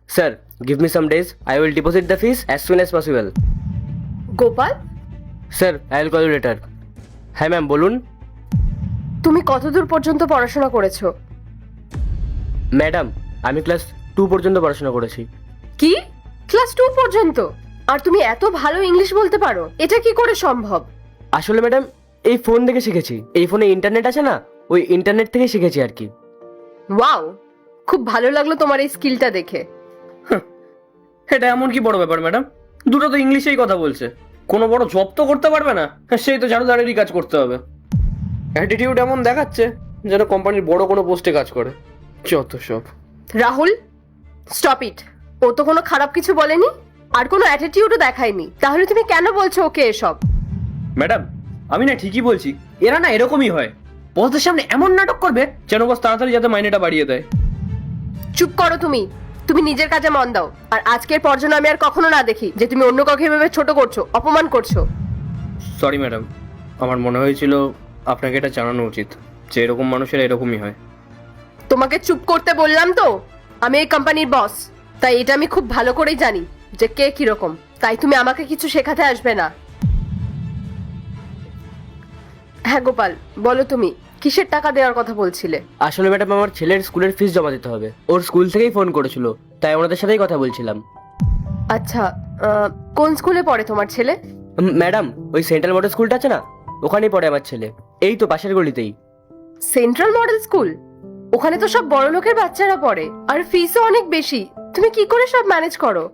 Sir, give me some days. I will deposit the fees as soon as possible. Gopal, Sir, I will call you later. হ্যাঁ ma'am বলুন। তুমি কতদূর পর্যন্ত পড়াশোনা করেছো? ম্যাডাম, আমি ক্লাস 2 পর্যন্ত পড়াশোনা করেছি। কি? ক্লাস 2 পর্যন্ত? আর তুমি এত ভালো ইংলিশ বলতে পারো, এটা কি করে সম্ভব? আসলে ম্যাডাম, এই ফোন থেকে শিখেছি। এই ফোনে ইন্টারনেট আছে না, ওই ইন্টারনেট থেকে শিখেছি আর কি। ওয়াও, খুব ভালো লাগলো তোমার এই স্কিলটা দেখে। এটা এমন কি বড় ব্যাপার ম্যাডাম? দুটো তো ইংলিশেই কথা বলছে, কোনো বড় জব তো করতে পারবে না, সেই তো ঝাড়ুদারেরই কাজ করতে হবে। অ্যাটিটিউড এমন দেখাচ্ছে যেন কোম্পানির বড় কোনো পোস্টে কাজ করে। যত সব। Rahul, stop it. ও তো কোনো খারাপ কিছু বলেনি, আর কোনো অ্যাটিটিউডও দেখায়নি, তাহলে তুমি কেন বলছো ওকে এসব? ম্যাডাম, আমি না ঠিকই বলছি, এরা না এরকমই হয়। বসদের সামনে এমন নাটক করবে যেন বস তাড়াতাড়ি যাতে মাইনেটা বাড়িয়ে দেয়। চুপ করো তুমি। তুমি নিজের কাজে মন দাও, আর আজকের পর যেন আমি আর কখনো না দেখি যে তুমি অন্য কাউকে এভাবে ছোট করছো, অপমান করছো। সরি ম্যাডাম, আমার মনে হয়েছিল আপনাকে এটা জানানো উচিত যে এরকম মানুষেরা এরকমই হয়। তোমাকে চুপ করতে বললাম তো। আমি এই কোম্পানির বস, তাই এটা আমি খুব ভালো করেই জানি যে কে কিরকম। তাই তুমি আমাকে কিছু শেখাতে আসবে না। হ্যাঁ গোপাল, বলো তুমি কিসের টাকা দেওয়ার কথা বলছিলে? আসলে ম্যাডাম, আমার ছেলের স্কুলের ফিস জমা দিতে হবে। ওর স্কুল থেকেই ফোন করেছিল, তাই ওনাদের সাথেই কথা বলছিলাম। আচ্ছা, কোন স্কুলে পড়ে তোমার ছেলে? ম্যাডাম, ওই সেন্ট্রাল মডেল স্কুলটা আছে না, ওখানেই পড়ে আমার ছেলে। এই তো পাশের গলিতেই। Central model school? ওখানে তো সব বড় লোকের বাচ্চারা পড়ে, আর ফিসও অনেক বেশি। তুমি কি করে সব ম্যানেজ করো?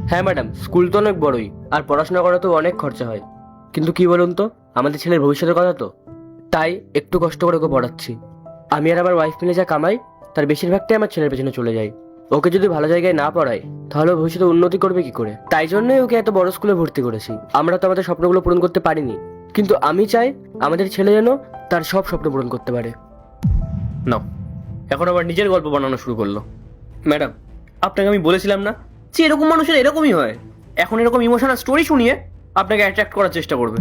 হ্যাঁ ম্যাডাম, স্কুল তো অনেক বড়ই, আর পড়াশোনা করা তো অনেক খরচা হয়। কিন্তু কি বলুন তো, আমাদের ছেলের ভবিষ্যতের কথা তো, তাই একটু কষ্ট করে ওকে পড়াচ্ছি। আমি আর আমার ওয়াইফ মিলে যা কামাই, তার বেশিরভাগটাই আমার ছেলের পেছনে চলে যায়। ওকে যদি ভালো জায়গায় না পড়াই, তাহলে ও ভবিষ্যতে উন্নতি করবে কি করে? তাই জন্যই ওকে এত বড় স্কুলে ভর্তি করেছি। আমরা তো আমাদের স্বপ্নগুলো পূরণ করতে পারিনি, কিন্তু আমি চাই আমাদের ছেলে যেন তার সব স্বপ্ন পূরণ করতে পারে। না, এখন আবার নিজের গল্প বানানো শুরু করলো। ম্যাডাম, আপনাকে আমি বলেছিলাম না যে এরকম মানুষের এরকমই হয়। এখন এরকম ইমোশনাল স্টোরি শুনিয়ে আপনাকে অ্যাট্রাক্ট করার চেষ্টা করবে,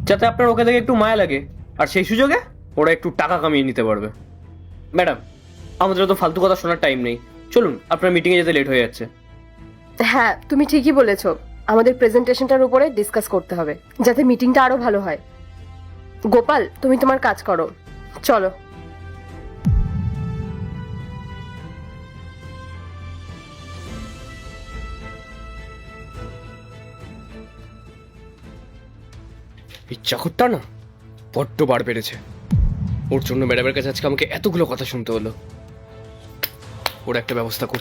যাতে আপনার ওকে দেখে একটু মায়া লাগে, আর সেই সুযোগে ওরা একটু টাকা কামিয়ে নিতে পারবে। ম্যাডাম, আমাদের তো ফালতু কথা শোনার টাইম নেই, চলুন, আপনার মিটিংয়ে যেতে লেট হয়ে যাচ্ছে। হ্যাঁ, তুমি ঠিকই বলেছো। আমাদের প্রেজেন্টেশনটার উপরে ডিসকাস করতে হবে, যাতে মিটিংটা আরো ভালো হয়। গোপাল, তুমি তোমার কাজ করো, চলো। এই চাকরটা না বড্ড বার বেড়েছে। ওর জন্য ম্যাডামের কাছে আজকে আমাকে এতগুলো কথা শুনতে হলো। ওর একটা ব্যবস্থা